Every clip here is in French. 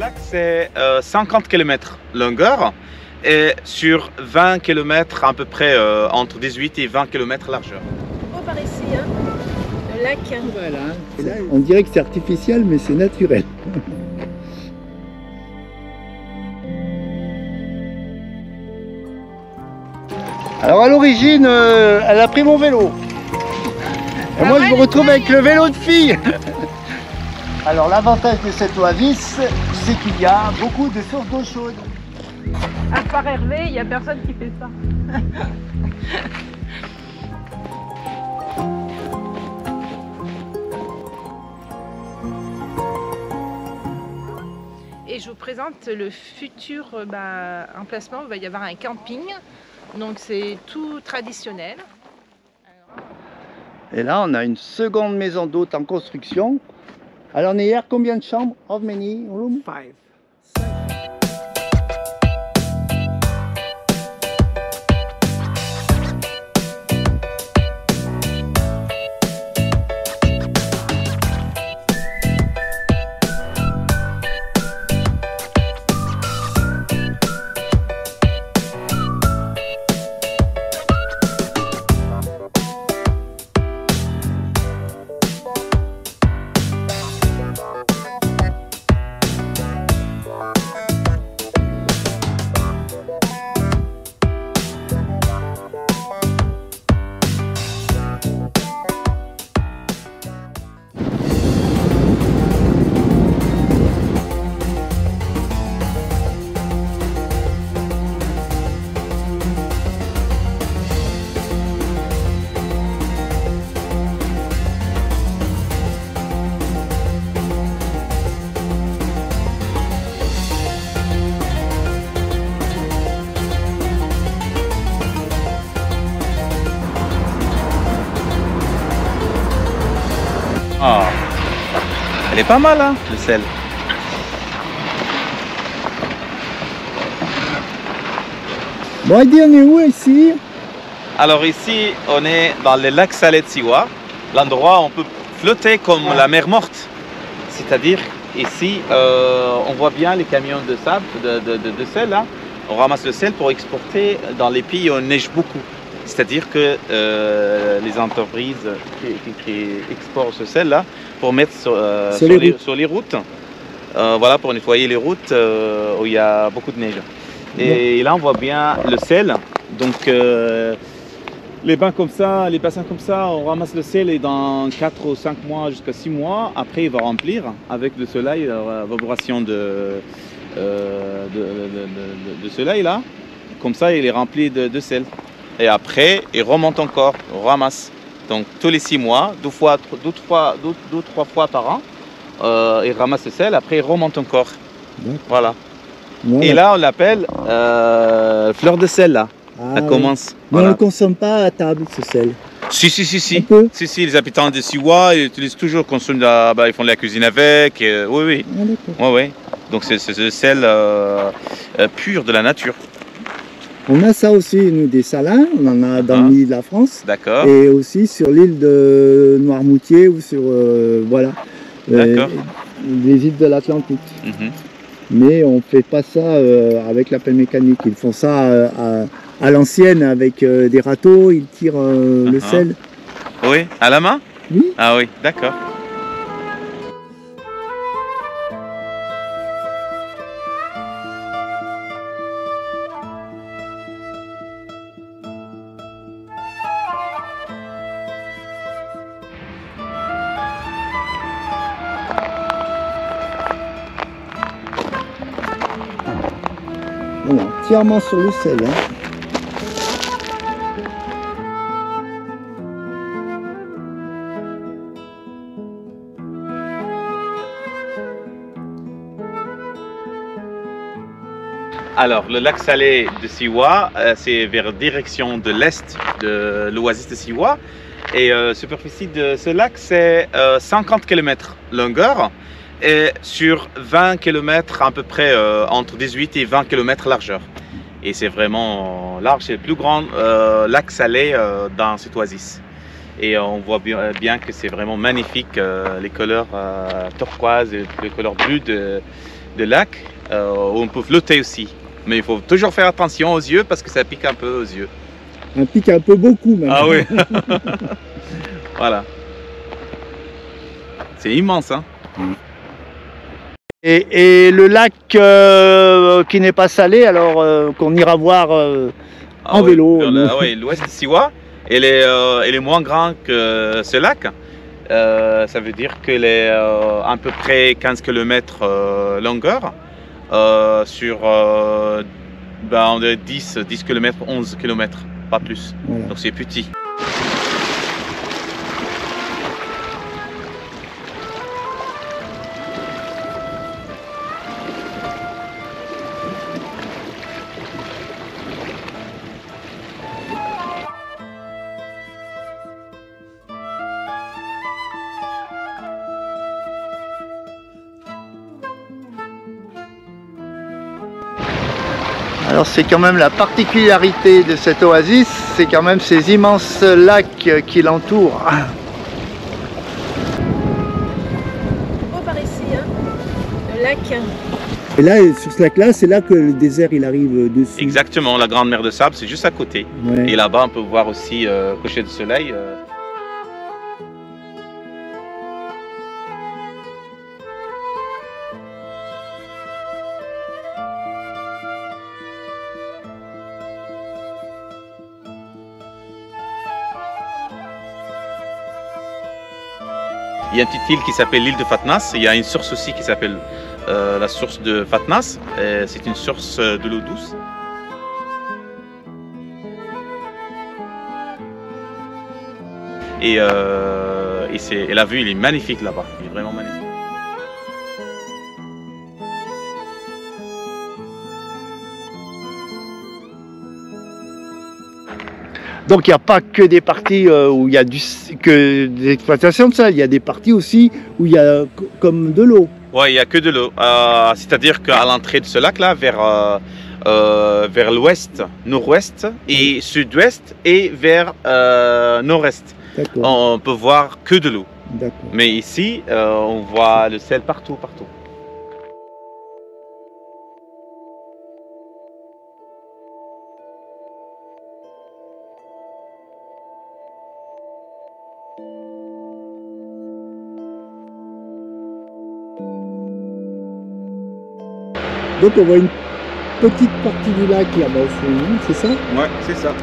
lac, c'est 50 km longueur et sur 20 km à peu près entre 18 et 20 km largeur. Beau par ici, hein, le lac. Voilà. On dirait que c'est artificiel, mais c'est naturel. Alors à l'origine, elle a pris mon vélo. Et moi je me retrouve avec le vélo de fille. Alors l'avantage de cette oasis, c'est qu'il y a beaucoup de sources d'eau chaude. À part Hervé, il n'y a personne qui fait ça. Et je vous présente le futur emplacement. Il va y avoir un camping. Donc c'est tout traditionnel. Et là on a une seconde maison d'hôte en construction. Alors on est hier, combien de chambres? How many rooms? 5. Oh. Elle est pas mal, hein, le sel. Bon, Heidi, on est où ici? Alors ici, on est dans le lac salé de Siwa, l'endroit où on peut flotter comme la mer morte. C'est-à-dire, ici, on voit bien les camions de sable, de sel, là. On ramasse le sel pour exporter dans les pays où on neige beaucoup. C'est-à-dire que les entreprises qui exportent ce sel-là pour mettre sur les routes, voilà, pour nettoyer les routes où il y a beaucoup de neige. Et là, on voit bien le sel. Donc, les bains comme ça, les bassins comme ça, on ramasse le sel et dans 4 ou 5 mois jusqu'à 6 mois, après, il va remplir avec le soleil, la vibration de soleil là. Comme ça, il est rempli de sel. Et après, il remonte encore, on ramasse. Donc tous les 6 mois, 2-3 fois par an, il ramasse le sel, après il remonte encore. Voilà. Et là, on l'appelle fleur de sel là. Elle commence. Mais voilà. on ne consomme pas à table ce sel. Si. Si, les habitants de Siwa, ils utilisent toujours, ils font de la cuisine avec. Oui. Ah, oui. Donc c'est ce sel pur de la nature. On a ça aussi, nous, des salins, on en a dans l'île de la France. D'accord. Et aussi sur l'île de Noirmoutier ou sur, voilà, D'accord. les îles de l'Atlantique. Mais on ne fait pas ça avec la pelle mécanique, ils font ça à l'ancienne avec des râteaux, ils tirent le sel. Oui, à la main? Oui. Ah oui, d'accord. Voilà, entièrement sur le sel. Hein. Alors, le lac salé de Siwa, c'est vers direction de l'est de l'oasis de Siwa. Et superficie de ce lac, c'est 50 km longueur et sur 20 km à peu près entre 18 et 20 km largeur. Et c'est vraiment large, c'est le plus grand lac salé dans cette oasis. Et on voit bien que c'est vraiment magnifique, les couleurs turquoises et les couleurs bleues de lac où on peut flotter aussi. Mais il faut toujours faire attention aux yeux parce que ça pique un peu aux yeux. Un pique un peu beaucoup même. Ah oui. Voilà. C'est immense, hein. Et le lac qui n'est pas salé, alors qu'on ira voir en vélo. Oui, l'ouest de Siwa, elle est moins grande que ce lac. Ça veut dire qu'elle est à peu près 15 km longueur sur 10 km, 11 km, pas plus. Voilà. Donc c'est petit. Alors c'est quand même la particularité de cette oasis, c'est quand même ces immenses lacs qui l'entourent. C'est beau par ici, hein, le lac. Et là, sur ce lac-là, c'est là que le désert il arrive dessus. Exactement, la grande mer de sable, c'est juste à côté. Ouais. Et là-bas, on peut voir aussi coucher de soleil. Il y a une petite île qui s'appelle l'île de Fatnas. Il y a une source aussi qui s'appelle la source de Fatnas. C'est une source de l'eau douce. Et la vue, il est magnifique là-bas. Il est vraiment magnifique. Donc il n'y a pas que des parties où il y a que des exploitations de sel, il y a des parties aussi où il y a comme de l'eau. Oui, il n'y a que de l'eau. C'est-à-dire qu'à l'entrée de ce lac-là, vers l'ouest, nord-ouest et sud-ouest et vers nord-est, on peut voir que de l'eau. Mais ici, on voit le sel partout, partout. Donc on voit une petite partie du lac là-bas au fond, c'est ça? Ouais, c'est ça.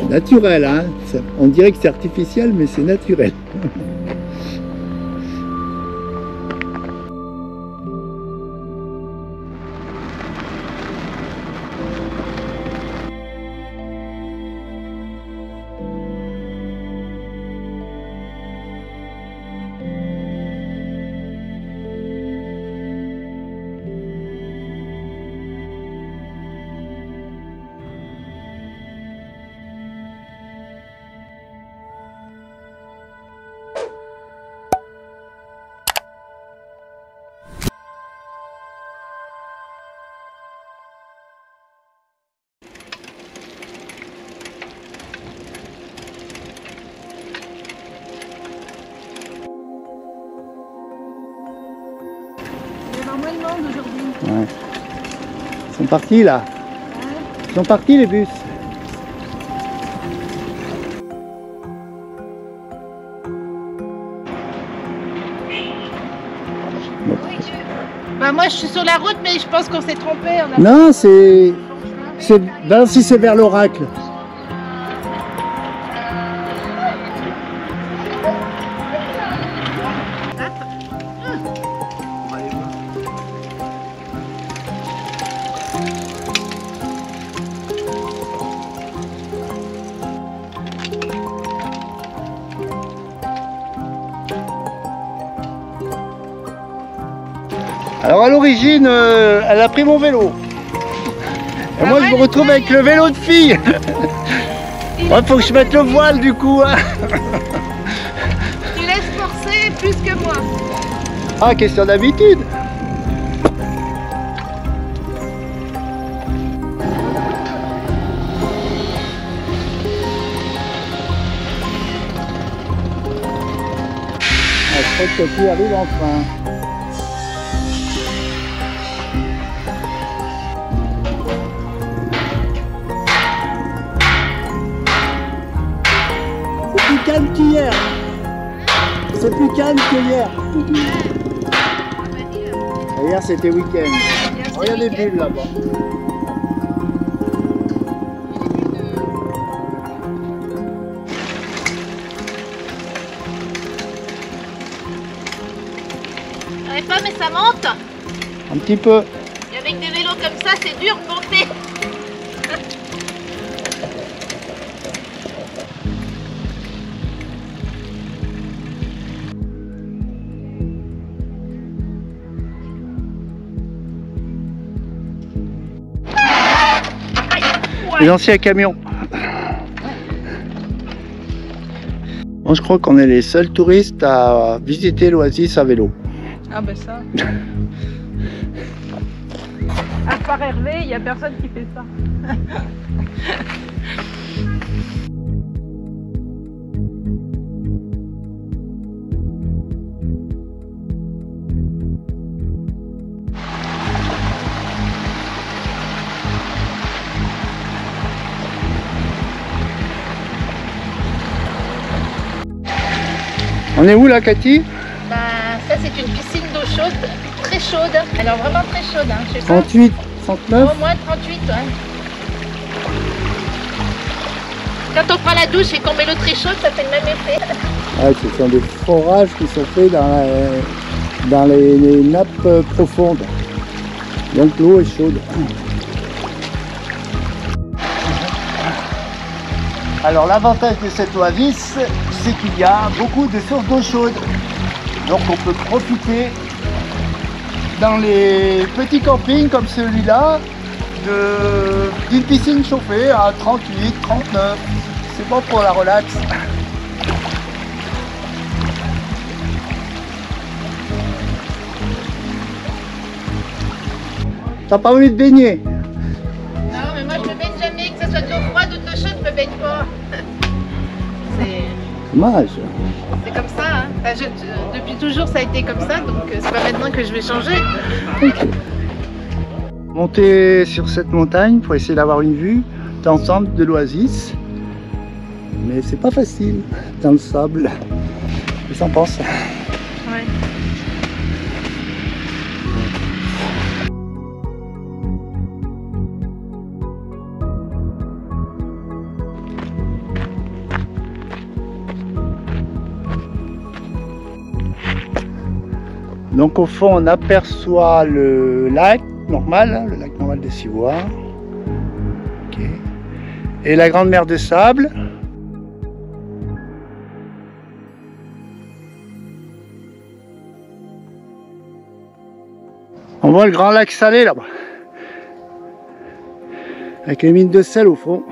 Naturel, hein? On dirait que c'est artificiel, mais c'est naturel. Moins de monde aujourd'hui. Ouais. Ils sont partis là. Ils sont partis les bus. Bah moi je suis sur la route mais je pense qu'on s'est trompé. Non, c'est si c'est vers l'Oracle. Alors à l'origine, elle a pris mon vélo. Et moi je me retrouve avec le vélo de fille. Il faut que je mette le voile du coup. Hein. Tu laisses forcer plus que moi. Ah, question d'habitude. crois que Cathy arrive enfin. C'est plus calme qu'hier. C'est plus calme qu'hier. Hier c'était week-end. Oh, il y a des bulles là-bas. Pas, mais ça monte. Un petit peu. Et avec des vélos comme ça, c'est dur de monter. Les anciens camions. Bon, je crois qu'on est les seuls touristes à visiter l'Oasis à vélo. Ah ben ça. À part Hervé, il n'y a personne qui fait ça. On est où là, Cathy? Bah, ça c'est une piscine d'eau chaude, très chaude. Alors vraiment très chaude, hein. Je sais pas. 38, 39. Au moins 38, ouais. Quand on prend la douche et qu'on met l'eau très chaude, ça fait le même effet. Ah, ce sont des forages qui sont faits dans les nappes profondes. Donc l'eau est chaude. Alors l'avantage de cette oasis, c'est qu'il y a beaucoup de sources d'eau chaude. Donc on peut profiter dans les petits campings comme celui-là d'une piscine chauffée à 38, 39. C'est bon pour la relax. T'as pas envie de baigner? Non, mais moi je me baigne jamais, que ce soit de l'eau froide ou de l'eau chaude, je me baigne pas. Dommage. C'est comme ça, hein. Enfin, depuis toujours ça a été comme ça, donc c'est pas maintenant que je vais changer. Okay. Monter sur cette montagne pour essayer d'avoir une vue d'ensemble de l'oasis. Mais c'est pas facile dans le sable. Qu'est-ce qu'on pense? Ouais. Donc au fond on aperçoit le lac normal, hein, le lac normal des Civois. Okay. Et la grande mer de sable. On voit le grand lac salé là-bas. Avec les mines de sel au fond.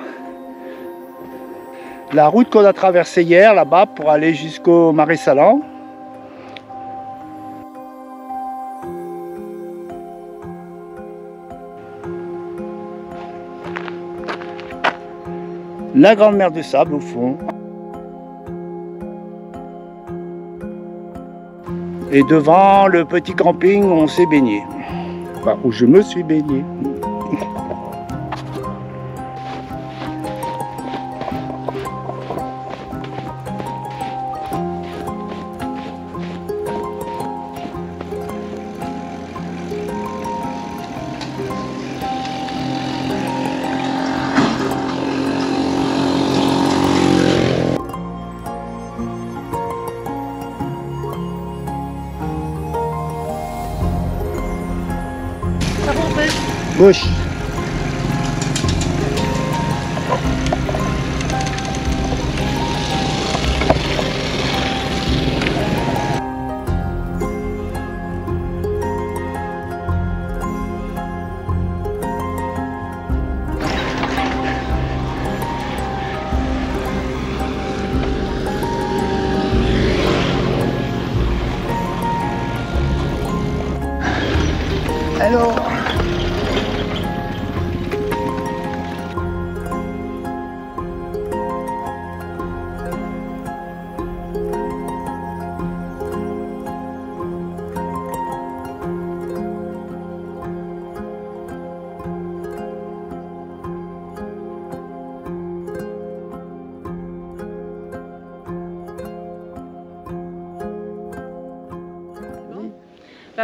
La route qu'on a traversée hier là-bas pour aller jusqu'au Marais Salant. La grande mer de sable au fond. Et devant le petit camping où on s'est baigné. Enfin, où je me suis baigné. Gauche. Alors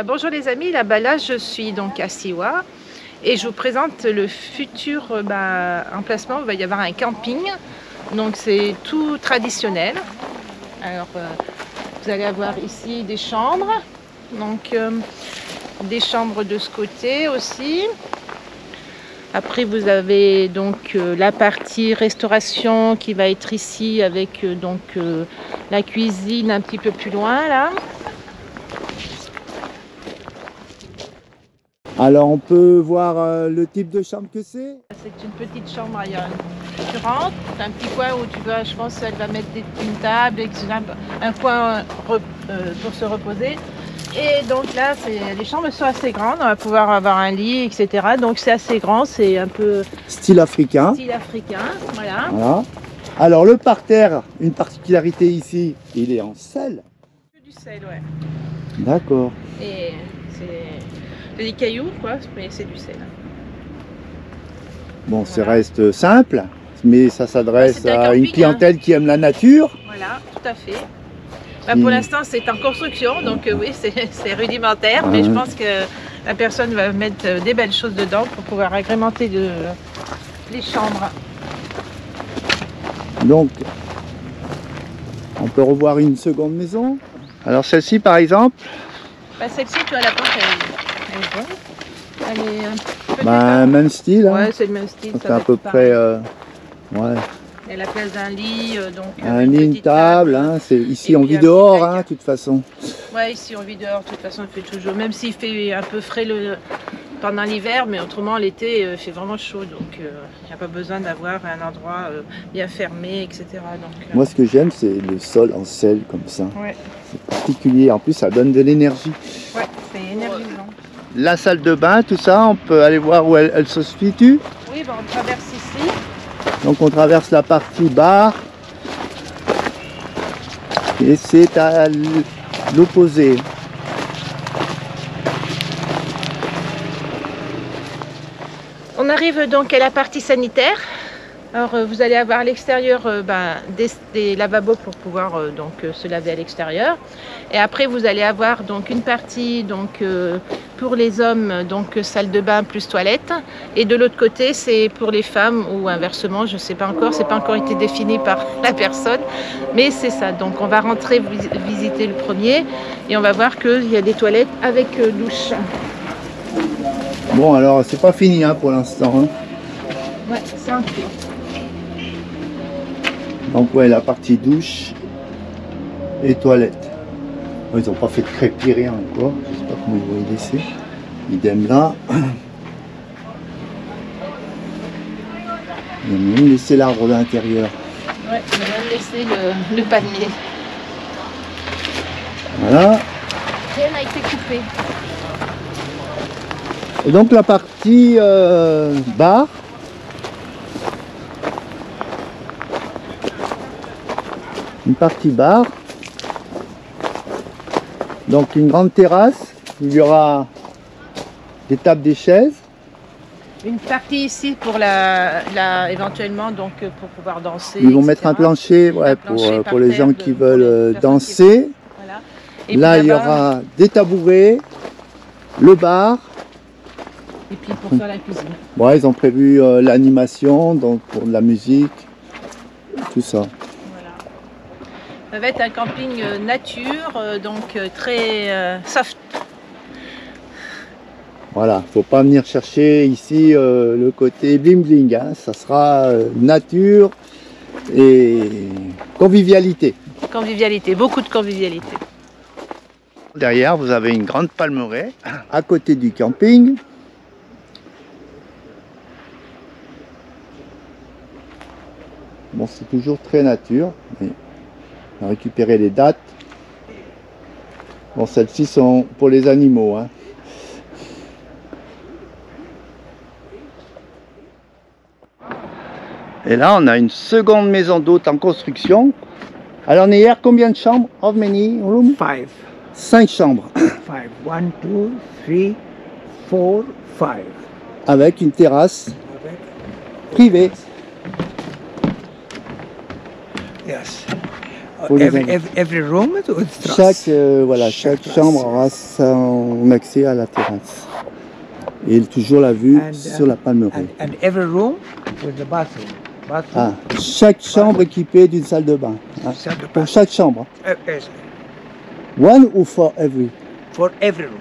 Bonjour les amis, là je suis donc à Siwa et je vous présente le futur emplacement où il va y avoir un camping. Donc c'est tout traditionnel. Alors vous allez avoir ici des chambres, donc des chambres de ce côté aussi. Après vous avez donc la partie restauration qui va être ici avec la cuisine un petit peu plus loin là. Alors on peut voir le type de chambre que c'est? C'est une petite chambre, tu rentres, tu as un petit coin où tu vas, je pense qu'elle va mettre une table, un coin pour se reposer. Et donc là, les chambres sont assez grandes, on va pouvoir avoir un lit, etc. Donc c'est assez grand, c'est un peu... Style africain. Style africain, voilà. Voilà. Alors le parterre, une particularité ici, il est en sel. Du sel, ouais. D'accord. Et c'est des cailloux, quoi, mais c'est du sel. Bon, ça Voilà. reste simple, mais ça s'adresse à une clientèle qui aime la nature. Voilà, tout à fait. Pour l'instant, c'est en construction, donc oui, c'est rudimentaire, mais je pense que la personne va mettre des belles choses dedans pour pouvoir agrémenter les chambres. Donc, on peut revoir une seconde maison. Alors celle-ci, par exemple, Celle-ci, tu vois, la porte, elle est bonne. Elle est même style. Hein. Ouais, c'est le même style. C'est à peu près... ouais. Et la place d'un lit, donc un lit, une table, hein, ici on vit dehors, hein, de toute façon. Ouais, ici on vit dehors, de toute façon il fait toujours, même s'il fait un peu frais pendant l'hiver, mais autrement l'été il fait vraiment chaud, donc il n'y a pas besoin d'avoir un endroit bien fermé, etc. Donc, moi ce que j'aime c'est le sol en sel comme ça, ouais. C'est particulier, en plus ça donne de l'énergie. Ouais, c'est énergisant. La salle de bain, tout ça, on peut aller voir où elle se situe. Oui, on traverse ici. Donc on traverse la partie bar et c'est à l'opposé. On arrive donc à la partie sanitaire. Alors vous allez avoir à l'extérieur des lavabos pour pouvoir se laver à l'extérieur. Et après vous allez avoir donc une partie pour les hommes, salle de bain plus toilette. Et de l'autre côté c'est pour les femmes ou inversement, je ne sais pas encore, c'est pas encore été défini par la personne. Mais c'est ça, donc on va rentrer visiter le premier et on va voir qu'il y a des toilettes avec douche. Bon alors c'est pas fini hein, pour l'instant. Hein. Ouais, c'est un peu. Donc ouais, la partie douche et toilette. Ils n'ont pas fait de crépi, rien encore. Je sais pas comment ils vont y laisser. Idem là. Ils vont même laisser l'arbre à l'intérieur. Ouais, on va même laisser le palmier. Voilà. Rien n'a été coupé. Et donc la partie bar. Une partie bar, donc une grande terrasse, il y aura des tables, des chaises. Une partie ici pour éventuellement pour pouvoir danser. Ils vont mettre un plancher, ouais, pour les gens qui veulent danser. Voilà. Et là il y aura des tabourets, le bar. Et puis pour faire la cuisine. Ouais, ils ont prévu l'animation, donc pour de la musique, tout ça. Ça va être un camping nature, très soft. Voilà, faut pas venir chercher ici le côté bling bling, hein. Ça sera nature et convivialité. Convivialité, beaucoup de convivialité. Derrière, vous avez une grande palmeraie à côté du camping. Bon, c'est toujours très nature. Mais on a récupéré les dates. Bon, celles-ci sont pour les animaux. Hein. Et là, on a une seconde maison d'hôte en construction. Alors, on est hier, combien de chambres? How many rooms? 5. 5 chambres. 5. 1, 2, 3, 4, 5. Avec une terrasse privée. Yes. pour les invités. Every room with Chaque chambre aura son accès à la terrasse. Et toujours la vue sur la palmeraie. And every room with the bathroom. Ah, chaque chambre équipée d'une salle de bain. Ah, pour chaque chambre. Yes. One ou for every? For every room.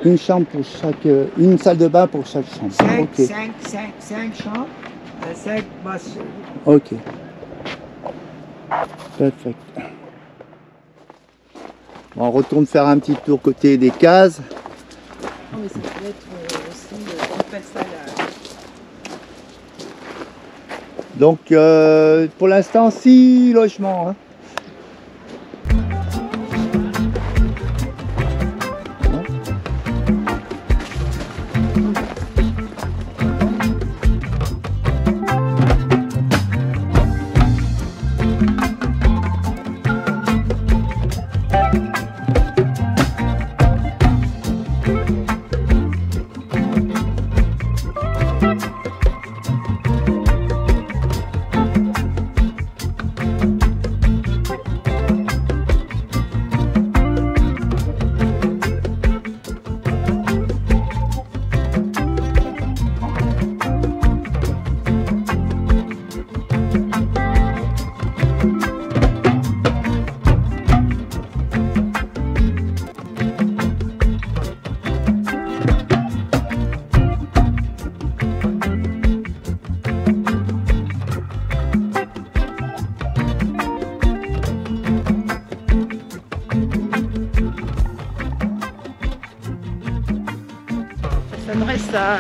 Une chambre pour chaque, une salle de bain pour chaque chambre. Ok. 5 chambres, 5 bathrooms. Ok. Perfect. Bon, on retourne faire un petit tour côté des cases. Oh, mais ça peut être aussi une belle salle. Donc, pour l'instant, 6 logements. Hein. Ça s'adresse à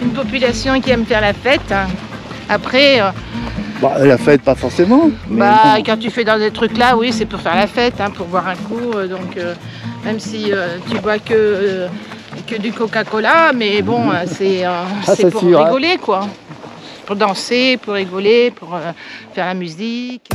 une population qui aime faire la fête. Après, Bah, la fête, pas forcément. Mais bah, bon. quand tu fais dans des trucs là, oui, c'est pour faire la fête, hein, pour boire un coup. Donc, même si tu bois que du Coca-Cola, mais bon, c'est pour sûr, hein. rigoler, quoi. Pour danser, pour rigoler, pour faire la musique.